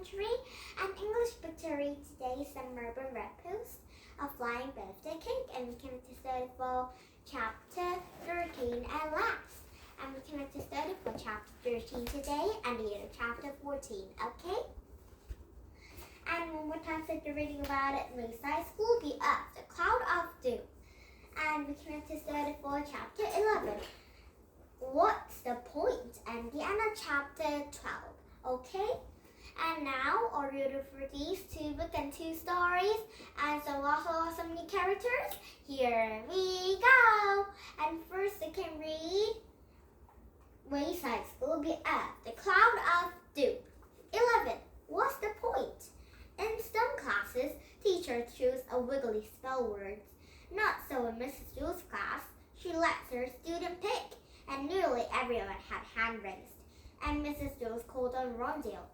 Elementary, and English book to read today is the Marvin Redpost, A Flying Birthday Cake, and we came to study for chapter 13 at last. And we came to study for chapter 13 today and later chapter 14, okay? And one more time, so you're reading about it, Wayside School, the Earth, the Cloud of Doom. And we came to study for chapter 11. What's the point? And the end of chapter 12, okay? And now, are you ready for these 2 books and 2 stories and some awesome new characters? Here we go! And first you can read Wayside School, the Earth, the Cloud of Doom. 11. What's the point? In STEM classes, teachers choose a wiggly spell words. Not so in Mrs. Jules' class. She lets her student pick, and nearly everyone had hand raised. And Mrs. Jules called on Rondale.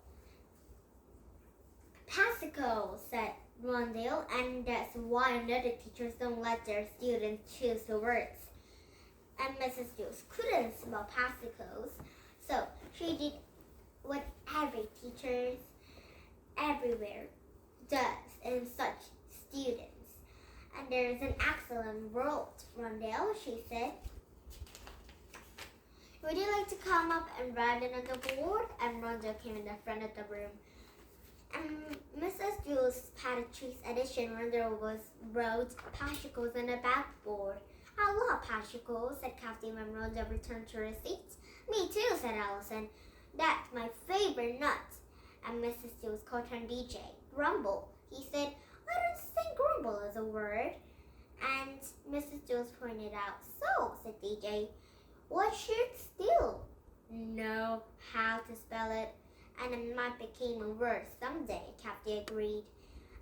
Pasico, said Rondale, and that's why other teachers don't let their students choose the words. And Mrs. Jules couldn't spell Pasicos, so she did what every teacher everywhere does in such students. And there is an excellent world, Rondale, she said. Would you like to come up and write it on the board? And Rondale came in the front of the room. And Mrs. Jules' Patrick's edition, Rondale wrote Pasicles on the backboard. I love Pasicles, said Kathy when Rondale returned to her seat. Me too, said Allison. That's my favorite nut. And Mrs. Jules called him DJ. Grumble, he said. I don't think grumble is a word. And Mrs. Jules pointed out. So, said DJ, what should still know how to spell it? And it might become a word someday, Kathy agreed.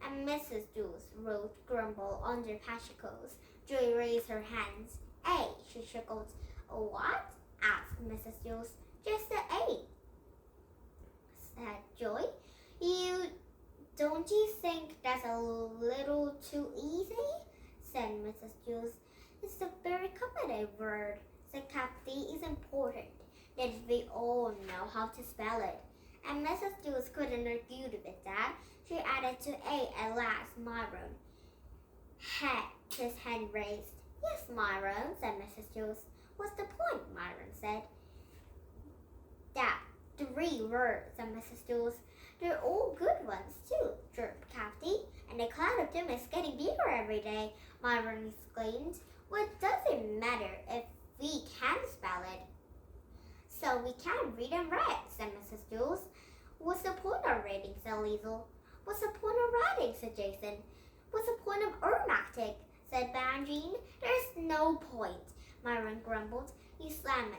And Mrs. Jules wrote grumble under Pasicles. Joy raised her hands. A, she chuckled. A what? Asked Mrs. Jules. Just the A, said Joy. Don't you think that's a little too easy? Said Mrs. Jules. It's a very complicated word, said Kathy. It's important that we all know how to spell it. And Mrs. Jules couldn't argue with that. She added to A at last. Myron had his hand raised. Yes, Myron, said Mrs. Jules. What's the point? Myron said. That 3 words, said Mrs. Jules. They're all good ones, too, chirped Kathy. And the cloud of doom is getting bigger every day, Myron exclaimed. What does it matter if we can spell it? So we can read and write, said Mrs. Jules. What's the point of reading, said Liesel. What's the point of writing, said Jason. What's the point of arithmetic, said Banjean. There's no point, Myron grumbled. He slammed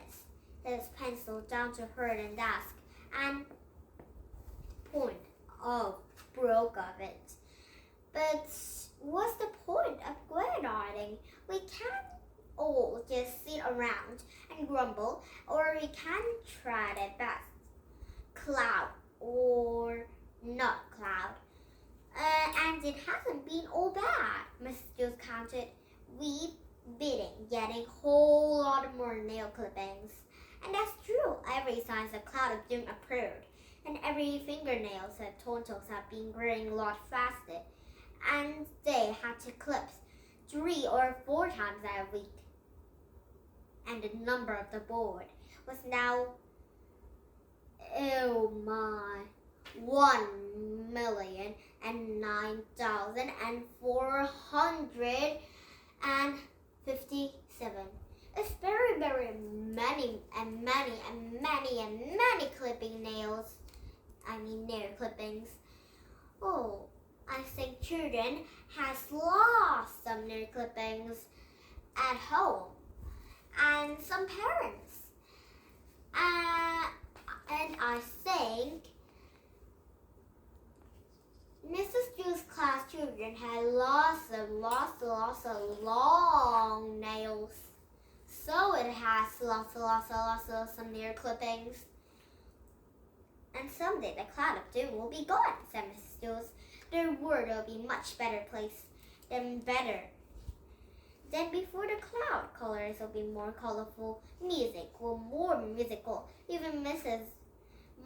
his pencil down to her and desk, and point broke of it. But what's the point of writing? We can't all just sit around and grumble, or we can try the best. Cloud or not cloud. And it hasn't been all bad, Mrs. Jules counted. We've been getting a whole lot more nail clippings. And that's true. Every sign the cloud of doom appeared. And every fingernail said tonsils have been growing a lot faster. And they had to clip 3 or 4 times a week. And the number of the board was now, oh my, 1,009,457. It's very, very many nail clippings. Oh, I think children has lost some nail clippings at home, and some parents. And I think Mrs. Jules' class children had lost of long nails. So it has lots of some nail clippings. And someday the cloud of doom will be gone, said Mrs. Jules. The world will be much better place than before the cloud. Colors will be more colorful. Music will more musical. Even Mrs.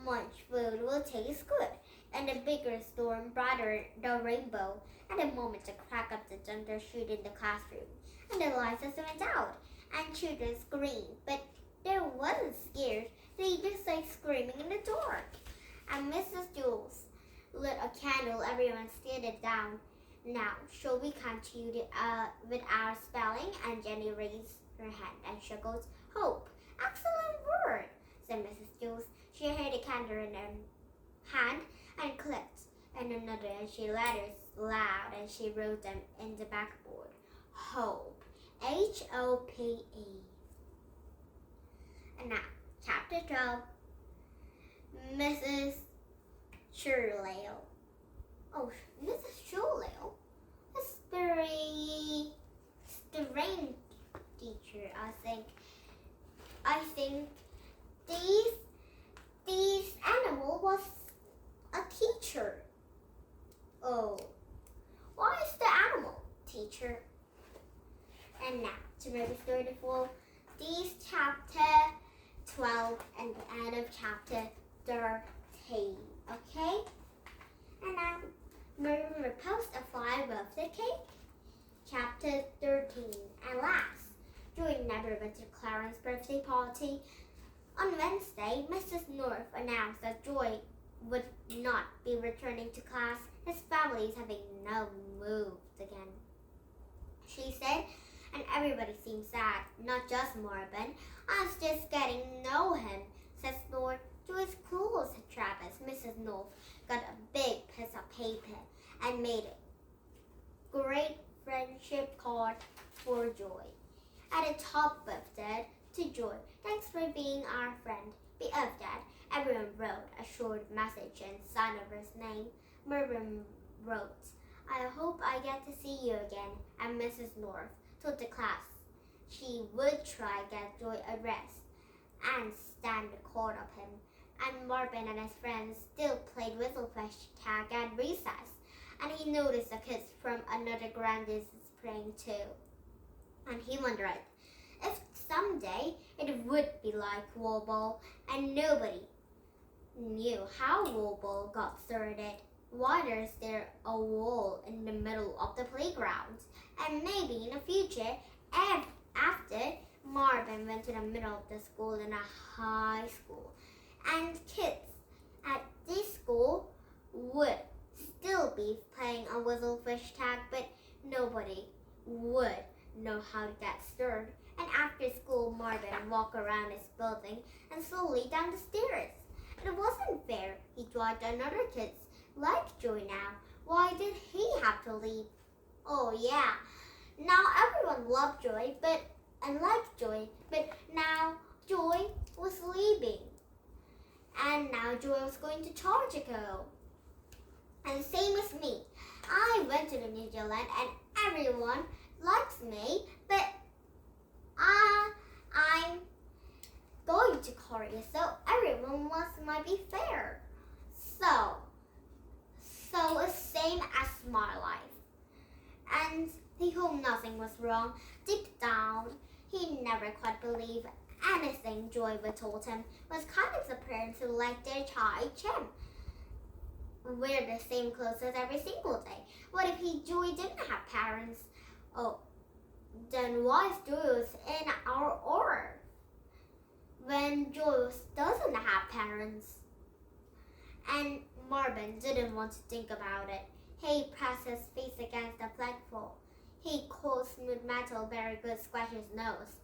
Munch food will taste good. and the bigger storm brighter the rainbow. At the moment, a crack of the thunder shoot in the classroom, and the lights went out, and children screamed, but they wasn't scared. They just like screaming in the dark. And Mrs. Jules lit a candle. Everyone stared it down. Now, shall we continue with our spelling? And Jenny raised her hand and chuckled. Hope. Excellent word, said Mrs. Jules. She held a candle in her hand and clicked, and another, and she letters loud, and she wrote them in the backboard. Hope. Hope. And now, chapter 12. Mrs. Shirley. Oh, Mrs. Shirley is very strange teacher, I think. I think these animal was a teacher. Oh, what is the animal, teacher? And now, to read the story to full, this chapter 12 and the end of chapter 13, okay? And now, Redpost a fire birthday cake, chapter 13, and last, Joy never went to Clarence's birthday party. On Wednesday, Mrs. North announced that Joy would not be returning to class. His family is having no moved again, she said, and everybody seemed sad, not just Marvin. I was just getting to know him, said North. Joy's cool, said Travis. Mrs. North got a big piece of paper and made a great friendship card for Joy. At the top of that, to Joy, thanks for being our friend. Below that, everyone wrote a short message and signed over his name. Marvin wrote, I hope I get to see you again. And Mrs. North told the class she would try get Joy a rest and stand the card of him. And Marvin and his friends still played whistlefish tag at recess, and he noticed the kids from another grandest playing too. And he wondered if someday it would be like Wobble, and nobody knew how Wobble got started. Why is there a wall in the middle of the playground? And maybe in the future, after Marvin went to the middle of the school in a high school, and kids at this school would still be playing a whistlefish tag, but nobody would know how to get started. And after school, Marvin walked around his building and slowly down the stairs. It wasn't fair. He dragged another kids like Joy now. Why did he have to leave? Oh yeah, now everyone loved Joy, and liked Joy, but now Joy was leaving. And now Joy was going to Chicago. And same as me. I went to the New Zealand and everyone likes me, but I'm going to Korea, so everyone might be fair. So it's same as my life. And he hoped nothing was wrong. Deep down, he never quite believed anything Joy would told him was kind of the parents who liked their child Jim. Wear the same clothes as every single day. What if Joy didn't have parents? Oh, then why is Joy in our order when Joy doesn't have parents? And Marvin didn't want to think about it. He pressed his face against the flagpole. He called smooth metal very good, scratched his nose.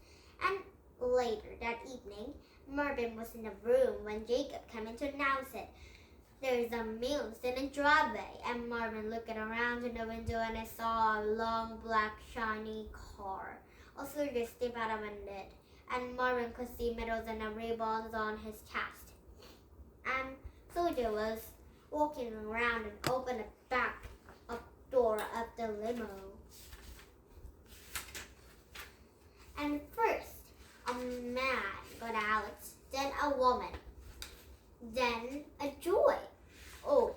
And later that evening, Marvin was in the room when Jacob came in to announce it. There's a muse in the driveway, and Marvin looked around in the window and I saw a long black shiny car. A soldier stepped out of it, and Marvin could see medals and ribbons on his chest. And soldier was walking around and opened the back door of the limo. And first, a man got out, then a woman, then a Joy. Oh,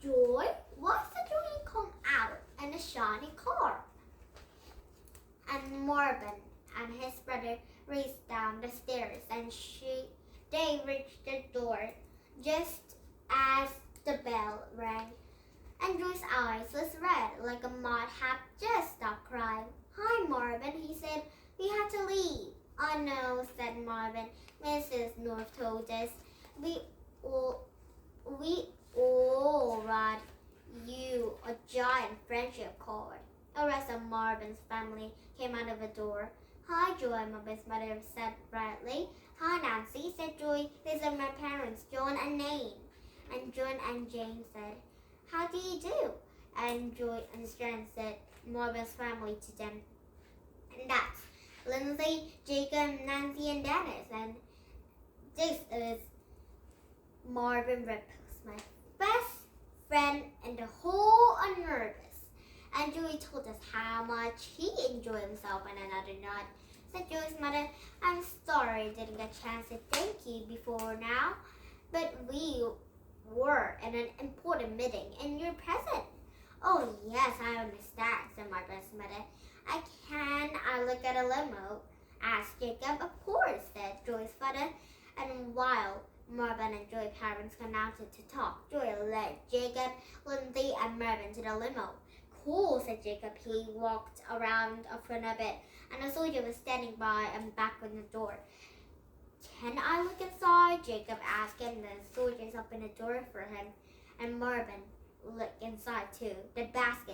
Joy? Why's the Joy come out in a shiny car? And Marvin and his brother raced down the stairs, and they reached the door just as The bell rang, and Joy's eyes was red like a mud had just stopped crying. Hi, Marvin, he said. We have to leave. Oh no, said Marvin. Mrs. North told us. We all write you a giant friendship card. The rest of Marvin's family came out of the door. Hi, Joy, Marvin's mother said brightly. Hi, Nancy, said Joy. These are my parents, John and Jane. And John and Jane said, How do you do? And Joy and Strand said Marvin's family to them. And that's Lindsay, Jacob, Nancy, and Dennis. And this is Marvin Redpost, my best friend in the whole universe. And Joey told us how much he enjoyed himself on another night. Said Joey's mother, I'm sorry I didn't get a chance to thank you before now, but we were in an important meeting and you're present. Oh yes, I understand, said Marvin's mother. I look at a limo? Asked Jacob. Of course, said Joy's father. And while Marvin and Joy's parents came out to talk, Joy led Jacob, Lindsay, and Marvin to the limo. Cool, said Jacob. He walked around for a bit, and a soldier was standing by and back on the door. Can I look inside? Jacob asked, and the soldiers opened the door for him. And Marvin looked inside too. The back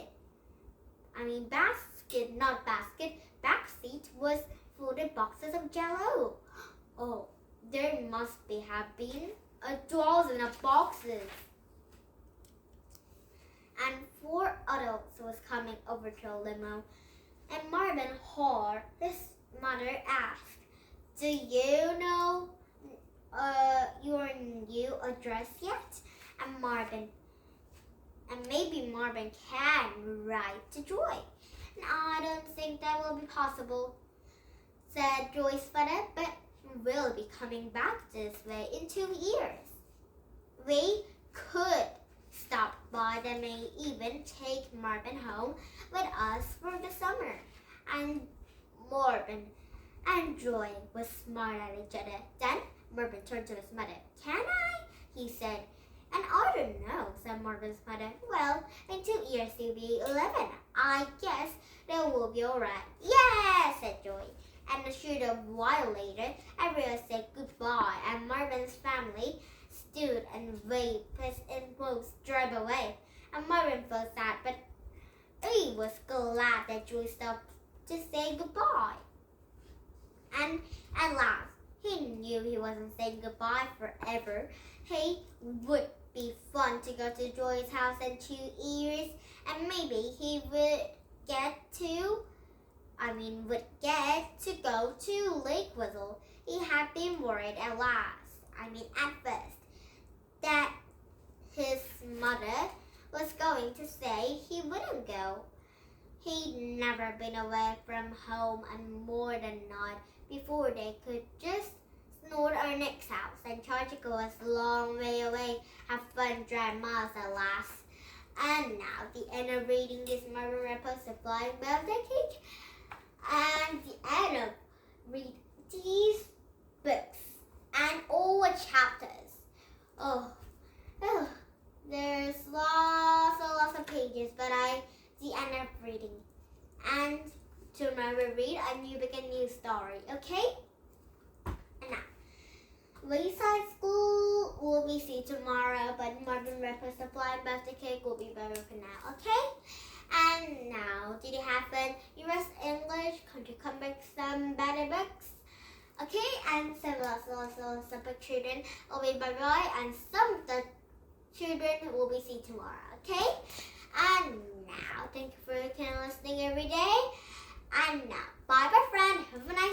seat was full of boxes of Jell-O. Oh, there must have been a dozen of boxes. And 4 adults was coming over to a limo. And Marvin heard his mother ask, Do you know your new address yet? And maybe Marvin can write to Joy. And I don't think that will be possible, said Joy's father, but we'll be coming back this way in 2 years. We could stop by. They may even take Marvin home with us for the summer. And Marvin and Joy was smart at each other. Then Marvin turned to his mother. Can I? He said. And I don't know, said Marvin's mother. Well, in 2 years you'll be 11. I guess that will be all right. Yeah, said Joy. And a short while later, everyone said goodbye, and Marvin's family stood and waved and both drove away. And Marvin felt sad, but he was glad that Joy stopped to say goodbye. And at last, he knew he wasn't saying goodbye forever. He would be fun to go to Joy's house in 2 years, and maybe he would get to go to Lake Whistle. He had been worried at first, that his mother was going to say he wouldn't go. He'd never been away from home and more than not before they could just snort our next house and try to go a long way away, have fun, drive miles at last. And now the end of reading this Marvin Redpost, The Flying Birthday Cake, and the end of read these books and all the chapters. There's lots of pages, but the end of reading. And to remember read a new book, a new story, okay? And now, Wayside School will be seen tomorrow, but Marvin Redpost, The Flying Birthday Cake will be better for now, okay? And now, did you have fun? US English, country comics, some better books, okay? And some lots of children will be bye-bye, and some of the children will be seen tomorrow, okay? And now, thank you for listening every day. And now, bye-bye, friend. Have a nice